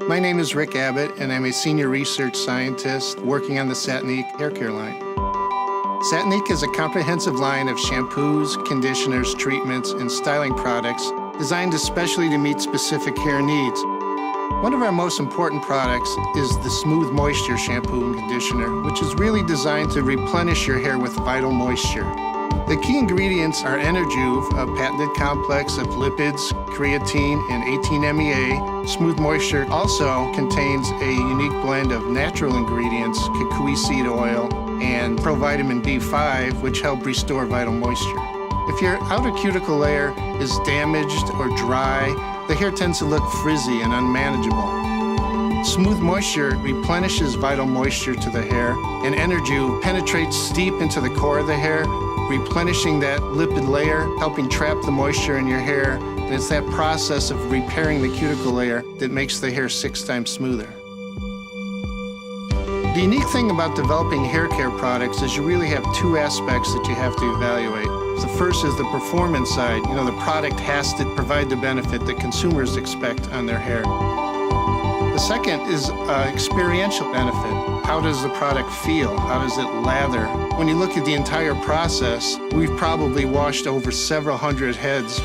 My name is Rick Abbott, and I'm a senior research scientist working on the Satinique hair care line. Satinique is a comprehensive line of shampoos, conditioners, treatments, and styling products designed especially to meet specific hair needs. One of our most important products is the Smooth Moisture shampoo and conditioner, which is really designed to replenish your hair with vital moisture. The key ingredients are Enerjuve, a patented complex of lipids, creatine, and 18-MEA. Smooth Moisture also contains a unique blend of natural ingredients, kukui seed oil, and provitamin B5, which help restore vital moisture. If your outer cuticle layer is damaged or dry, the hair tends to look frizzy and unmanageable. Smooth Moisture replenishes vital moisture to the hair, and Enerjuve penetrates deep into the core of the hair, replenishing that lipid layer, helping trap the moisture in your hair, and it's that process of repairing the cuticle layer that makes the hair 6 times smoother. The unique thing about developing hair care products is you really have 2 aspects that you have to evaluate. The first is the performance side. The product has to provide the benefit that consumers expect on their hair. The second is experiential benefit. How does the product feel? How does it lather? When you look at the entire process, we've probably washed over several hundred heads.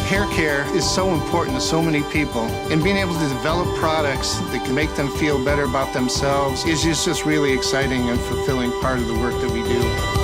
Hair care is so important to so many people, and being able to develop products that can make them feel better about themselves is just really exciting and fulfilling part of the work that we do.